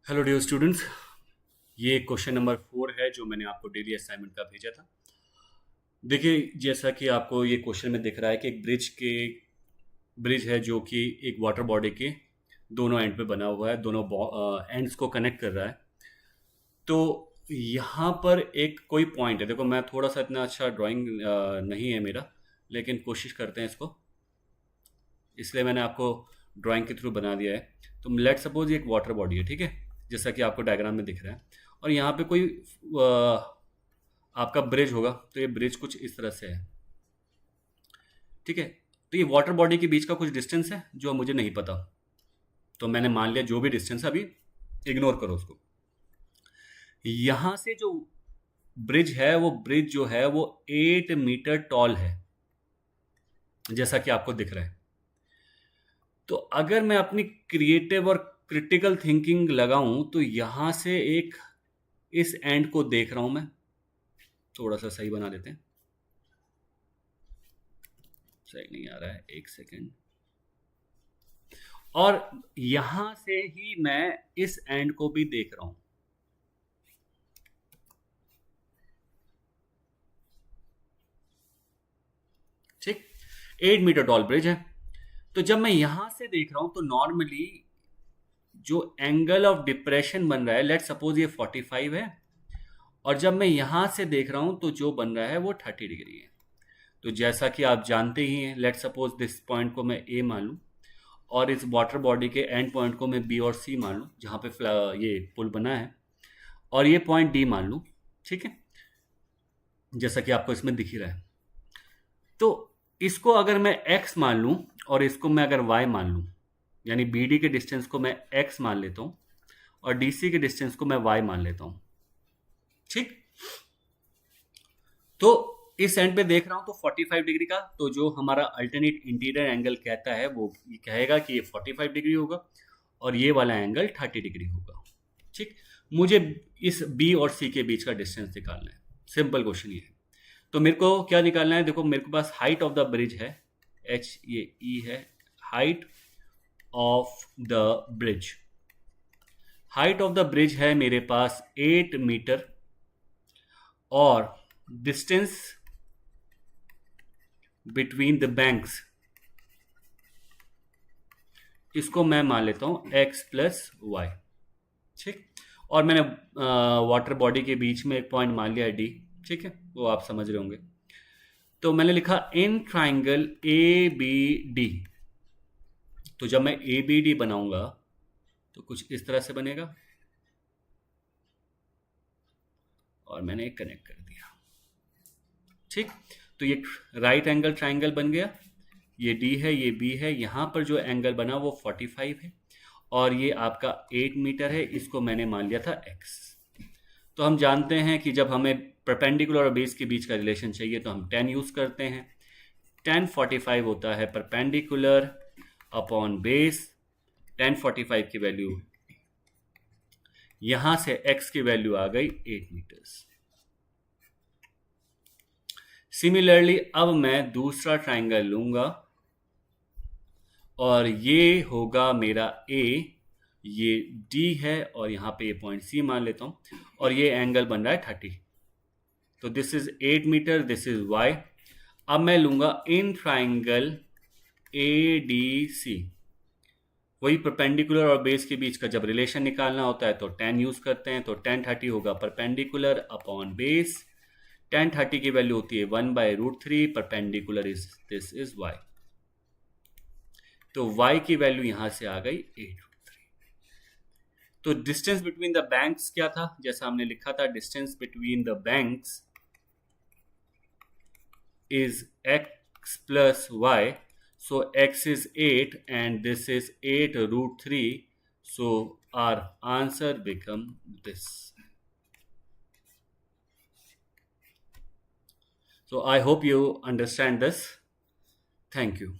Hello dear students, ये question number 4 है जो मैंने आपको डेली असाइनमेंट का भेजा था। देखिए, जैसा कि आपको ये क्वेश्चन में दिख रहा है कि एक ब्रिज है जो कि एक वाटर बॉडी के दोनों एंड पे बना हुआ है, दोनों एंड्स को कनेक्ट कर रहा है। तो यहाँ पर एक कोई पॉइंट है। देखो, मैं थोड़ा सा इतना अच्छा ड्राइंग नहीं है मेरा, लेकिन कोशिश करते हैं इसको, इसलिए मैंने आपको ड्राइंग के थ्रू बना दिया है। तो लेट सपोज ये एक वाटर बॉडी है, ठीक है, जैसा कि आपको डायग्राम में दिख रहा है। और यहाँ पे कोई आपका ब्रिज होगा, तो ये ब्रिज कुछ इस तरह से है, ठीक है। तो ये वाटर बॉडी के बीच का कुछ डिस्टेंस है जो मुझे नहीं पता, तो मैंने मान लिया जो भी डिस्टेंस है, अभी इग्नोर करो उसको। यहाँ से जो ब्रिज है, वो ब्रिज जो है वो 8 मीटर टॉल है, जैसा कि आपको दिख रहा है। तो अगर मैं अपनी क्रिएटिव और क्रिटिकल थिंकिंग लगाऊं तो यहां से एक इस एंड को देख रहा हूं मैं, थोड़ा सा सही बना देते हैं, सही नहीं आ रहा है, एक सेकेंड। और यहां से ही मैं इस एंड को भी देख रहा हूं, ठीक। 8 मीटर टॉल ब्रिज है। तो जब मैं यहां से देख रहा हूं तो नॉर्मली जो एंगल ऑफ डिप्रेशन बन रहा है, लेट सपोज ये 45 है, और जब मैं यहां से देख रहा हूं तो जो बन रहा है वो 30 डिग्री है। तो जैसा कि आप जानते ही हैं, लेट सपोज दिस पॉइंट को मैं ए मान लूं, और इस वाटर बॉडी के एंड पॉइंट को मैं बी और सी मान लूं, जहां पे ये पुल बना है, और ये पॉइंट डी मान लूं, ठीक है, जैसा कि आपको इसमें दिख ही रहा है। तो इसको अगर मैं x मान लूं और इसको मैं अगर y मान लूं, यानी बी डी के डिस्टेंस को मैं x मान लेता हूं और डी सी के डिस्टेंस को मैं y मान लेता हूं, ठीक। तो इस एंड पे देख रहा हूं तो 45 डिग्री का, तो जो हमारा अल्टरनेट इंटीरियर एंगल कहता है वो ये कहेगा कि ये 45 डिग्री होगा, और ये वाला एंगल 30 डिग्री होगा, ठीक। मुझे इस बी और सी के बीच का डिस्टेंस निकालना है, सिंपल क्वेश्चन ये है। तो मेरे को क्या निकालना है, देखो मेरे पास हाइट ऑफ द ब्रिज है h, ये e है, height of the bridge, height of the bridge है मेरे पास 8 मीटर, और डिस्टेंस बिटवीन द बैंक्स, इसको मैं मान लेता हूं x प्लस वाई, ठीक। और मैंने वाटर बॉडी के बीच में एक पॉइंट मान लिया है d, ठीक है, वो आप समझ रहे होंगे। तो मैंने लिखा in triangle A B D. तो जब मैं ए बी डी बनाऊंगा तो कुछ इस तरह से बनेगा, और मैंने एक कनेक्ट कर दिया, ठीक। तो ये राइट एंगल ट्राइंगल बन गया, ये डी है, ये बी है, यहां पर जो एंगल बना वो 45 है, और ये आपका 8 मीटर है, इसको मैंने मान लिया था x। तो हम जानते हैं कि जब हमें परपेंडिकुलर और बेस के बीच का रिलेशन चाहिए तो हम tan यूज करते हैं। tan 45 होता है परपेंडिकुलर अपॉन बेस, tan 45 की वैल्यू, यहां से x की वैल्यू आ गई 8 मीटर्स। सिमिलरली अब मैं दूसरा ट्राइंगल लूंगा, और ये होगा मेरा a, ये d है, और यहां पे ये पॉइंट c मान लेता हूं, और ये एंगल बन रहा है 30। तो this is 8 metre, this is y। अब मैं लूंगा इन ट्राइंगल ए डी सी, वही परपेंडिकुलर और बेस के बीच का जब रिलेशन निकालना होता है तो tan यूज करते हैं। तो tan 30 होगा परपेंडिकुलर अपॉन बेस, tan 30 की वैल्यू होती है 1/√3, perpendicular is this is y। तो y की वैल्यू यहां से आ गई 8√3। तो डिस्टेंस बिटवीन द बैंक्स क्या था, जैसा हमने लिखा था, distance between the banks is x plus y. So x is 8 and this is 8√3. So our answer become this. So I hope you understand this. Thank you.